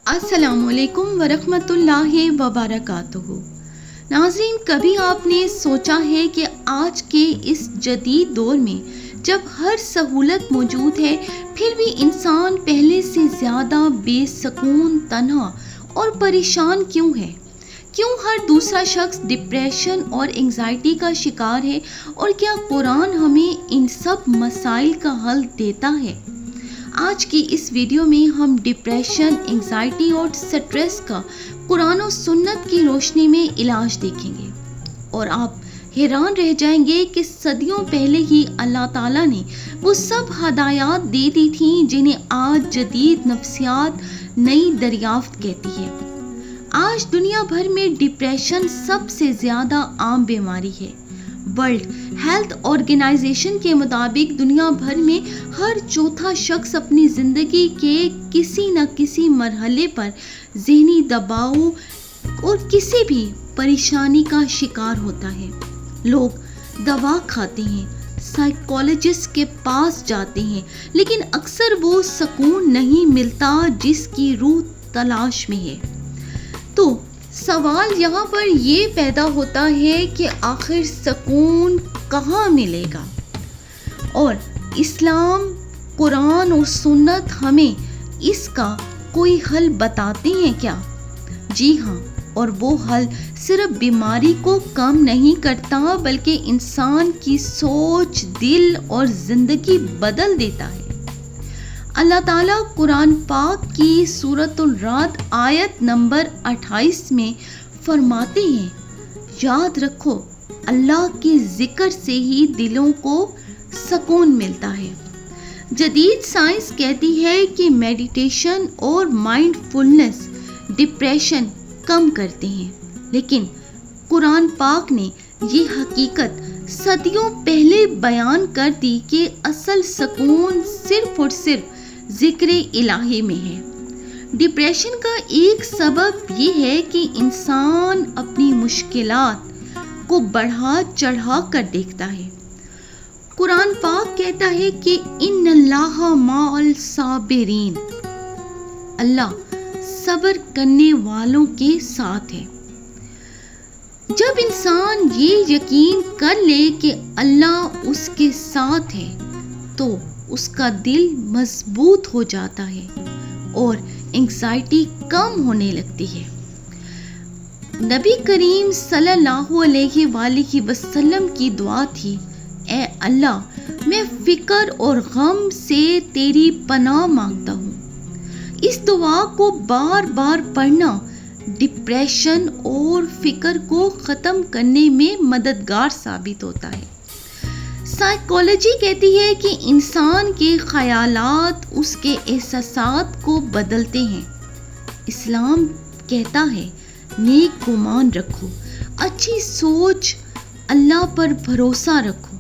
السلام علیکم ورحمۃ اللہ وبرکاتہ۔ ناظرین، کبھی آپ نے سوچا ہے کہ آج کے اس جدید دور میں جب ہر سہولت موجود ہے پھر بھی انسان پہلے سے زیادہ بے سکون، تنہا اور پریشان کیوں ہے؟ کیوں ہر دوسرا شخص ڈپریشن اور انگزائٹی کا شکار ہے؟ اور کیا قرآن ہمیں ان سب مسائل کا حل دیتا ہے؟ آج کی اس ویڈیو میں ہم ڈپریشن، انگزائٹی اور سٹریس کا قرآن و سنت کی روشنی میں علاج دیکھیں گے، اور آپ حیران رہ جائیں گے کہ صدیوں پہلے ہی اللہ تعالیٰ نے وہ سب ہدایات دے دی تھیں جنہیں آج جدید نفسیات نئی دریافت کہتی ہے۔ آج دنیا بھر میں ڈپریشن سب سے زیادہ عام بیماری ہے۔ ورلڈ ہیلتھ آرگنائزیشن کے مطابق دنیا بھر میں ہر چوتھا شخص اپنی زندگی کے کسی نہ کسی مرحلے پر ذہنی دباؤ اور کسی بھی پریشانی کا شکار ہوتا ہے۔ لوگ دوا کھاتے ہیں، سائیکالوجسٹ کے پاس جاتے ہیں، لیکن اکثر وہ سکون نہیں ملتا جس کی روح تلاش میں ہے۔ تو سوال یہاں پر یہ پیدا ہوتا ہے کہ آخر سکون کہاں ملے گا؟ اور اسلام، قرآن اور سنت ہمیں اس کا کوئی حل بتاتے ہیں کیا؟ جی ہاں، اور وہ حل صرف بیماری کو کم نہیں کرتا بلکہ انسان کی سوچ، دل اور زندگی بدل دیتا ہے۔ اللہ تعالیٰ قرآن پاک کی سورۃ الرعد آیت نمبر 28 میں فرماتے ہیں، یاد رکھو اللہ کے ذکر سے ہی دلوں کو سکون ملتا ہے۔ جدید سائنس کہتی ہے کہ میڈیٹیشن اور مائنڈ فلنس ڈپریشن کم کرتے ہیں، لیکن قرآن پاک نے یہ حقیقت صدیوں پہلے بیان کر دی کہ اصل سکون صرف اور صرف ذکر الہی میں ہے۔ ڈپریشن کا ایک سبب یہ ہے کہ انسان اپنی مشکلات کو بڑھا چڑھا کر دیکھتا ہے۔ قرآن پاک کہتا ہے کہ ان اللہ مع الصابرین، اللہ صبر کرنے والوں کے ساتھ ہے۔ جب انسان یہ یقین کر لے کہ اللہ اس کے ساتھ ہے تو اس کا دل مضبوط ہو جاتا ہے اور انگزائٹی کم ہونے لگتی ہے۔ نبی کریم صلی اللہ علیہ وآلہ وسلم کی دعا تھی، اے اللہ میں فکر اور غم سے تیری پناہ مانگتا ہوں۔ اس دعا کو بار بار پڑھنا ڈپریشن اور فکر کو ختم کرنے میں مددگار ثابت ہوتا ہے۔ سائیکالوجی کہتی ہے کہ انسان کے خیالات اس کے احساسات کو بدلتے ہیں۔ اسلام کہتا ہے نیک گمان رکھو، اچھی سوچ، اللہ پر بھروسہ رکھو۔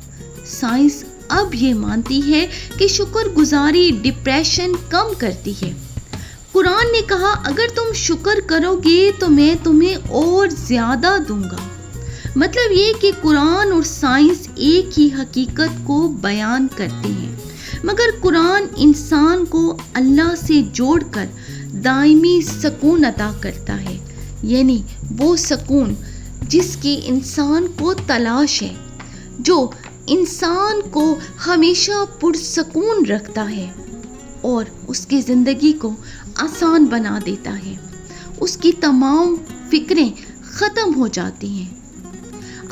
سائنس اب یہ مانتی ہے کہ شکر گزاری ڈپریشن کم کرتی ہے۔ قرآن نے کہا اگر تم شکر کرو گے تو میں تمہیں اور زیادہ دوں گا۔ مطلب یہ کہ قرآن اور سائنس ایک ہی حقیقت کو بیان کرتے ہیں، مگر قرآن انسان کو اللہ سے جوڑ کر دائمی سکون عطا کرتا ہے، یعنی وہ سکون جس کی انسان کو تلاش ہے، جو انسان کو ہمیشہ پرسکون رکھتا ہے اور اس کی زندگی کو آسان بنا دیتا ہے۔ اس کی تمام فکریں ختم ہو جاتی ہیں۔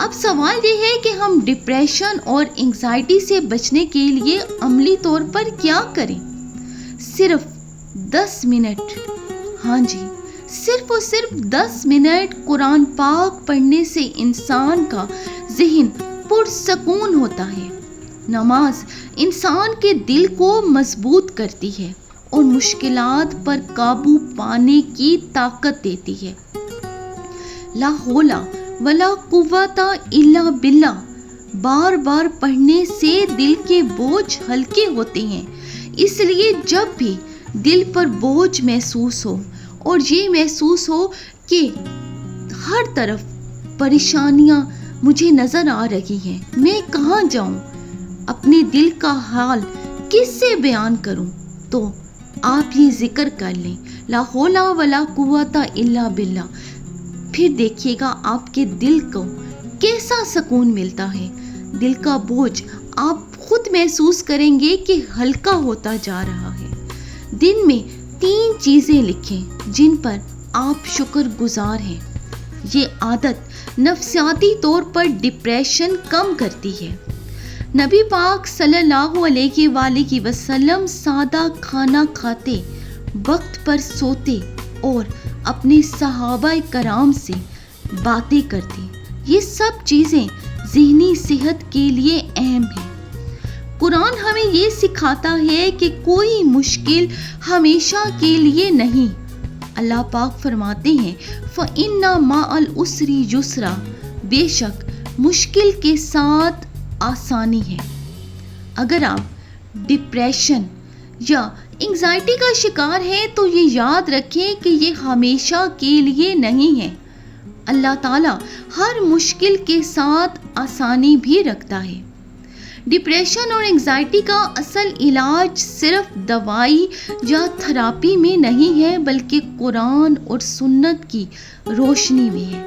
اب سوال یہ ہے کہ ہم ڈپریشن اور انگزائٹی سے بچنے کے لیے عملی طور پر کیا کریں؟ صرف 10 منٹ، ہاں جی، صرف اور صرف 10 منٹ قرآن پاک پڑھنے سے انسان کا ذہن پرسکون ہوتا ہے۔ نماز انسان کے دل کو مضبوط کرتی ہے اور مشکلات پر قابو پانے کی طاقت دیتی ہے۔ لا حول ولا قوت الا باللہ بار بار پڑھنے سے دل کے بوجھ ہلکے ہوتے ہیں۔ اس لیے جب بھی دل پر بوجھ محسوس ہو اور یہ محسوس ہو کہ ہر طرف پریشانیاں مجھے نظر آ رہی ہیں، میں کہاں جاؤں، اپنے دل کا حال کس سے بیان کروں، تو آپ یہ ذکر کر لیں، لا حول ولا قوت الا باللہ، پھر دیکھیے گا آپ کے دل کو کیسا سکون ملتا ہے۔ دل کا بوجھ آپ خود محسوس کریں گے کہ ہلکا ہوتا جا رہا ہے۔ دن میں 3 چیزیں لکھیں جن پر آپ شکر گزار ہیں۔ یہ عادت نفسیاتی طور پر ڈپریشن کم کرتی ہے۔ نبی پاک صلی اللہ علیہ وآلہ وسلم سادہ کھانا کھاتے، وقت پر سوتے اور اپنے صحابہ کرام سے باتیں کرتے۔ یہ سب چیزیں ذہنی صحت کے لیے اہم ہیں۔ قرآن ہمیں یہ سکھاتا ہے کہ کوئی مشکل ہمیشہ کے لیے نہیں۔ اللہ پاک فرماتے ہیں فَإِنَّ مَعَ الْعُسْرِ يُسْرًا، بے شک مشکل کے ساتھ آسانی ہے۔ اگر آپ ڈپریشن یا انگزائٹی کا شکار ہیں تو یہ یاد رکھیں کہ یہ ہمیشہ کے لیے نہیں ہے۔ اللہ تعالیٰ ہر مشکل کے ساتھ آسانی بھی رکھتا ہے۔ ڈپریشن اور انگزائٹی کا اصل علاج صرف دوائی یا تھراپی میں نہیں ہے، بلکہ قرآن اور سنت کی روشنی میں ہے۔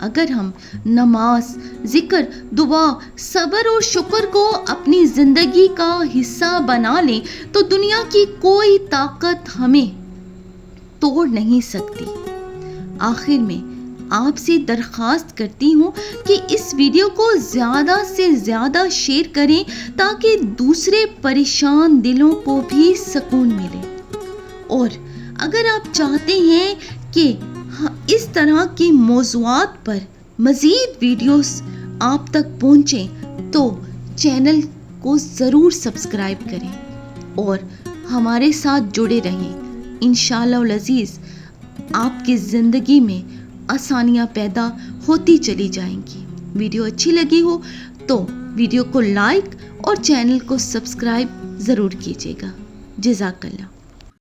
اگر ہم نماز، ذکر، دعا، صبر اور شکر کو اپنی زندگی کا حصہ بنا لیں تو دنیا کی کوئی طاقت ہمیں توڑ نہیں سکتی۔ آخر میں آپ سے درخواست کرتی ہوں کہ اس ویڈیو کو زیادہ سے زیادہ شیئر کریں تاکہ دوسرے پریشان دلوں کو بھی سکون ملے۔ اور اگر آپ چاہتے ہیں کہ اس طرح کے موضوعات پر مزید ویڈیوز آپ تک پہنچیں تو چینل کو ضرور سبسکرائب کریں اور ہمارے ساتھ جڑے رہیں۔ انشاءاللہ العزیز آپ کی زندگی میں آسانیاں پیدا ہوتی چلی جائیں گی۔ ویڈیو اچھی لگی ہو تو ویڈیو کو لائک اور چینل کو سبسکرائب ضرور کیجیے گا۔ جزاک اللہ۔